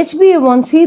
HbA1c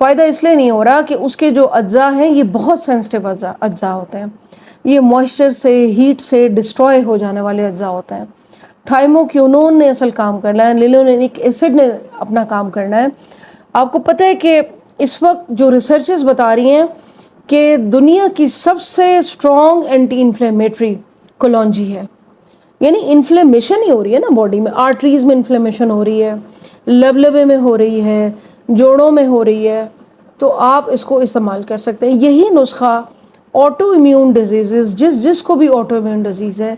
فائدہ اس لیے نہیں ہو رہا کہ اس کے جو اجزاء ہیں یہ بہت سینسٹیو اجزاء ہوتے ہیں، یہ موئسچر سے، ہیٹ سے ڈسٹروائے ہو جانے والے اجزاء ہوتے ہیں۔ تھائموکیونون نے اصل کام کرنا ہے، لینولینک ایسڈ نے اپنا کام کرنا ہے۔ آپ کو پتہ ہے کہ اس وقت جو ریسرچز بتا رہی ہیں کہ دنیا کی سب سے اسٹرانگ اینٹی انفلیمیٹری کلونجی ہے، یعنی انفلیمیشن ہی ہو رہی ہے نا باڈی میں، آرٹریز میں انفلیمیشن ہو رہی ہے، لبلبے میں ہو رہی ہے، جوڑوں میں ہو رہی ہے، تو آپ اس کو استعمال کر سکتے ہیں۔ یہی نسخہ آٹو امیون ڈیزیزز، جس کو بھی آٹو امیون ڈیزیز ہے،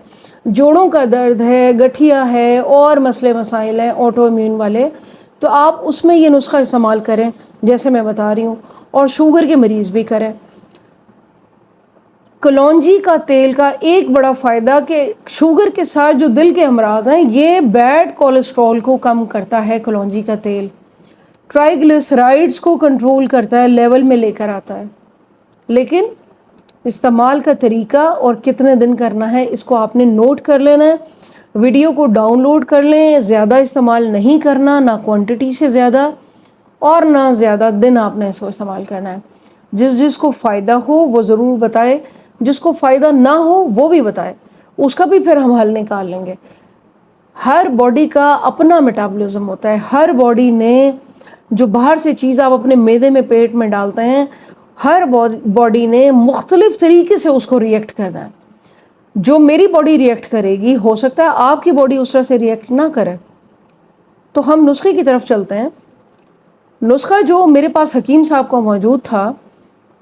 جوڑوں کا درد ہے، گٹھیا ہے، اور مسئلے مسائل ہیں آٹو امیون والے، تو آپ اس میں یہ نسخہ استعمال کریں جیسے میں بتا رہی ہوں، اور شوگر کے مریض بھی کریں۔ کلونجی کا تیل کا ایک بڑا فائدہ کہ شوگر کے ساتھ جو دل کے امراض ہیں، یہ بیڈ کولیسٹرول کو کم کرتا ہے کلونجی کا تیل، ٹرائیگلیسرائڈز کو کنٹرول کرتا ہے، لیول میں لے کر آتا ہے۔ لیکن استعمال کا طریقہ اور کتنے دن کرنا ہے اس کو آپ نے نوٹ کر لینا ہے، ویڈیو کو ڈاؤن لوڈ کر لیں، زیادہ استعمال نہیں کرنا، نہ کوانٹٹی سے زیادہ اور نہ زیادہ دن آپ نے اس کو استعمال کرنا ہے۔ جس کو فائدہ ہو وہ ضرور بتائے، جس کو فائدہ نہ ہو وہ بھی بتائے، اس کا بھی پھر ہم حل نکال لیں گے۔ ہر باڈی کا اپنا میٹابولزم ہوتا ہے، ہر باڈی نے جو باہر سے چیز آپ اپنے معدے میں پیٹ میں ڈالتے ہیں، ہر باڈی نے مختلف طریقے سے اس کو ریئیکٹ کرنا ہے۔ جو میری باڈی ریئیکٹ کرے گی ہو سکتا ہے آپ کی باڈی اس طرح سے ریئیکٹ نہ کرے، تو ہم نسخے کی طرف چلتے ہیں۔ نسخہ جو میرے پاس حکیم صاحب کا موجود تھا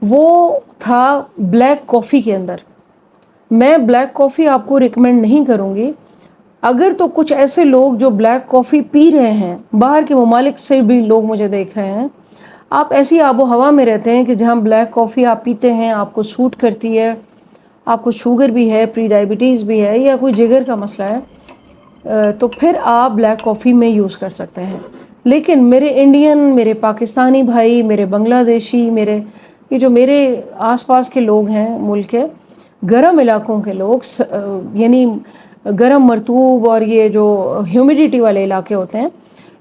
وہ تھا بلیک کافی کے اندر۔ میں بلیک کافی آپ کو ریکمینڈ نہیں کروں گی، اگر تو کچھ ایسے لوگ جو بلیک کافی پی رہے ہیں، باہر کے ممالک سے بھی لوگ مجھے دیکھ رہے ہیں، آپ ایسی آب و ہوا میں رہتے ہیں کہ جہاں بلیک کافی آپ پیتے ہیں، آپ کو سوٹ کرتی ہے، آپ کو شوگر بھی ہے، پری ڈائبٹیز بھی ہے، یا کوئی جگر کا مسئلہ ہے، تو پھر آپ بلیک کافی میں یوز کر سکتے ہیں۔ لیکن میرے انڈین، میرے پاکستانی بھائی، میرے بنگلہ دیشی، یہ جو میرے آس پاس کے لوگ ہیں ملک کے گرم علاقوں کے لوگ، یعنی گرم مرطوب اور یہ جو ہیومیڈیٹی والے علاقے ہوتے ہیں،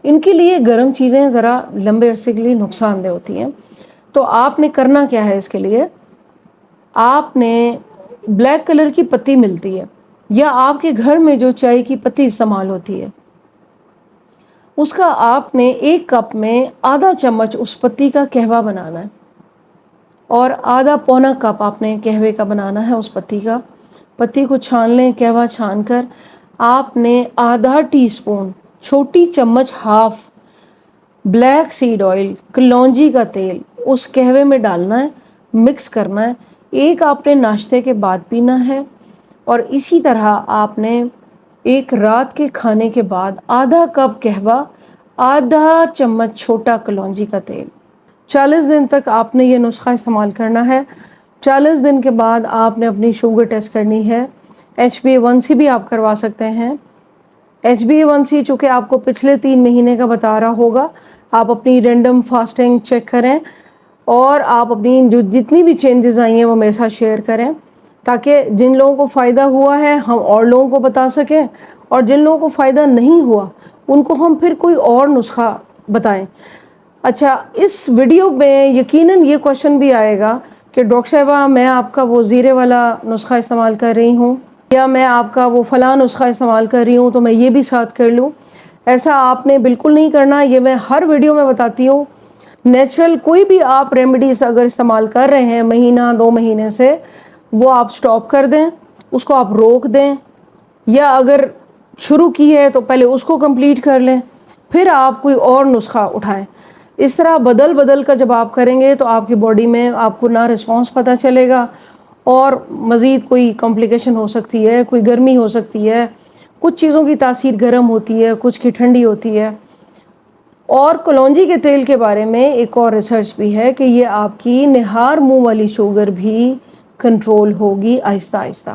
ان کے لیے گرم چیزیں ذرا لمبے عرصے کے لیے نقصان دہ ہوتی ہیں۔ تو آپ نے کرنا کیا ہے اس کے لیے، آپ نے بلیک کلر کی پتی ملتی ہے، یا آپ کے گھر میں جو چائے کی پتی استعمال ہوتی ہے، اس کا آپ نے 1 کپ میں آدھا چمچ اس پتی کا قہوہ بنانا ہے، اور آدھا پونا کپ آپ نے قہوے کا بنانا ہے اس پتی کا۔ پتی کو چھان لیں، قہوہ چھان کر آپ نے آدھا ٹی اسپون، چھوٹی چمچ half black seed oil, kalonji کا تیل اس قہوے میں ڈالنا ہے، مکس کرنا ہے۔ ایک آپ نے ناشتے کے بعد پینا ہے، اور اسی طرح آپ نے ایک رات کے کھانے کے بعد آدھا کپ قہوہ، آدھا چمچ چھوٹا کلونجی کا تیل۔ 40 دن تک آپ نے یہ نسخہ استعمال کرنا ہے۔ 40 دن کے بعد آپ نے اپنی شوگر ٹیسٹ کرنی ہے، HbA1c بھی آپ کروا سکتے ہیں۔ HbA1c چونکہ آپ کو پچھلے 3 مہینے کا بتا رہا ہوگا، آپ اپنی رینڈم فاسٹنگ چیک کریں، اور آپ اپنی جو جتنی بھی چینجز آئی ہیں وہ میرے ساتھ شیئر کریں، تاکہ جن لوگوں کو فائدہ ہوا ہے ہم اور لوگوں کو بتا سکیں، اور جن لوگوں کو فائدہ نہیں ہوا ان کو ہم پھر کوئی اور نسخہ بتائیں۔ اچھا، اس ویڈیو میں یقیناً یہ کوشچن بھی آئے گا کہ ڈاکٹر صاحبہ میں آپ کا وہ زیرے والا نسخہ استعمال کر رہی ہوں، یا میں آپ کا وہ فلاں نسخہ استعمال کر رہی ہوں، تو میں یہ بھی ساتھ کر لوں۔ ایسا آپ نے بالکل نہیں کرنا، یہ میں ہر ویڈیو میں بتاتی ہوں۔ نیچرل کوئی بھی آپ ریمیڈیز اگر استعمال کر رہے ہیں 1-2 مہینے سے، وہ آپ سٹاپ کر دیں، اس کو آپ روک دیں، یا اگر شروع کی ہے تو پہلے اس کو کمپلیٹ کر لیں، پھر آپ کوئی اور نسخہ اٹھائیں۔ اس طرح بدل کر جب آپ کریں گے تو آپ کی باڈی میں آپ کو نہ رسپانس پتہ چلے گا، اور مزید کوئی کمپلیکیشن ہو سکتی ہے، کوئی گرمی ہو سکتی ہے، کچھ چیزوں کی تاثیر گرم ہوتی ہے، کچھ کی ٹھنڈی ہوتی ہے۔ اور کلونجی کے تیل کے بارے میں ایک اور ریسرچ بھی ہے کہ یہ آپ کی نہار منہ والی شوگر بھی کنٹرول ہوگی آہستہ آہستہ۔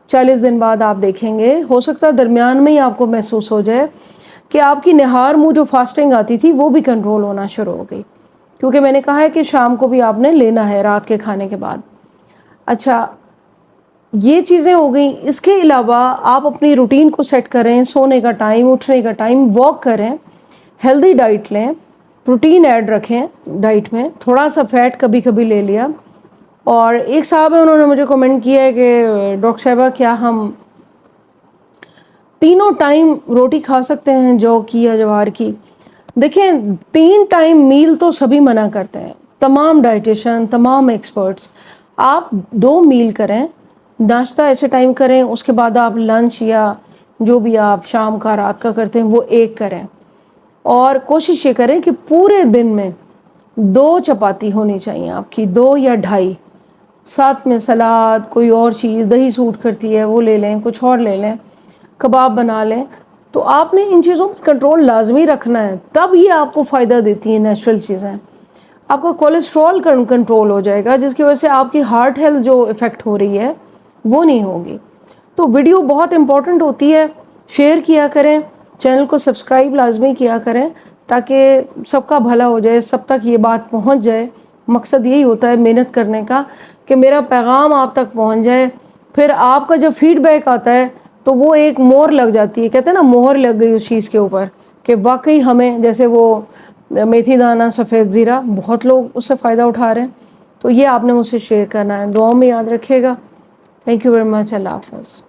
40 دن بعد آپ دیکھیں گے، ہو سکتا ہے درمیان میں ہی آپ کو محسوس ہو جائے کہ آپ کی نہار منہ جو فاسٹنگ آتی تھی وہ بھی کنٹرول ہونا شروع ہو گئی، کیونکہ میں نے کہا ہے کہ شام کو بھی آپ نے لینا ہے رات کے کھانے کے بعد۔ اچھا، یہ چیزیں ہو گئیں۔ اس کے علاوہ آپ اپنی روٹین کو سیٹ کریں، سونے کا ٹائم، اٹھنے کا ٹائم، واک کریں، ہیلدی ڈائٹ لیں، پروٹین ایڈ رکھیں ڈائٹ میں، تھوڑا سا فیٹ کبھی کبھی لے لیا. اور ایک صاحب ہیں، انہوں نے مجھے کمنٹ کیا ہے کہ ڈاکٹر صاحبہ کیا ہم تینوں ٹائم روٹی کھا سکتے ہیں، جو کی یا جوار کی؟ دیکھیں 3 ٹائم میل تو سبھی منع کرتے ہیں، تمام ڈائٹیشن، تمام ایکسپرٹس. آپ 2 میل کریں، ناشتہ ایسے ٹائم کریں، اس کے بعد آپ لنچ یا جو بھی آپ شام کا رات کا کرتے ہیں وہ 1 کریں. اور کوشش یہ کریں کہ پورے دن میں 2 چپاتی ہونی چاہیے آپ کی، 2 یا 2.5، ساتھ میں سلاد، کوئی اور چیز، دہی سوٹ کرتی ہے وہ لے لیں، کچھ اور لے لیں، کباب بنا لیں. تو آپ نے ان چیزوں پہ کنٹرول لازمی رکھنا ہے، تب یہ آپ کو فائدہ دیتی ہیں نیچرل چیزیں. آپ کا کولیسٹرول کنٹرول ہو جائے گا، جس کی وجہ سے آپ کی ہارٹ ہیلتھ جو افیکٹ ہو رہی ہے وہ نہیں ہوگی. تو ویڈیو بہت امپورٹنٹ ہوتی ہے، شیئر کیا کریں، چینل کو سبسکرائب لازمی کیا کریں تاکہ سب کا بھلا ہو جائے، سب تک یہ بات پہنچ جائے. مقصد یہی ہوتا ہے محنت کرنے کا کہ میرا پیغام آپ تک پہنچ جائے. پھر آپ کا جب فیڈ بیک آتا ہے تو وہ ایک مہر لگ جاتی ہے، کہتے ہیں نا مہر لگ گئی اس چیز کے اوپر کہ واقعی ہمیں، جیسے وہ میتھی دانہ، سفید زیرہ، بہت لوگ اس سے فائدہ اٹھا رہے ہیں. تو یہ آپ نے مجھ سے شیئر کرنا ہے، دعاؤں میں یاد رکھیے گا. Thank you very much. اللہ حافظ.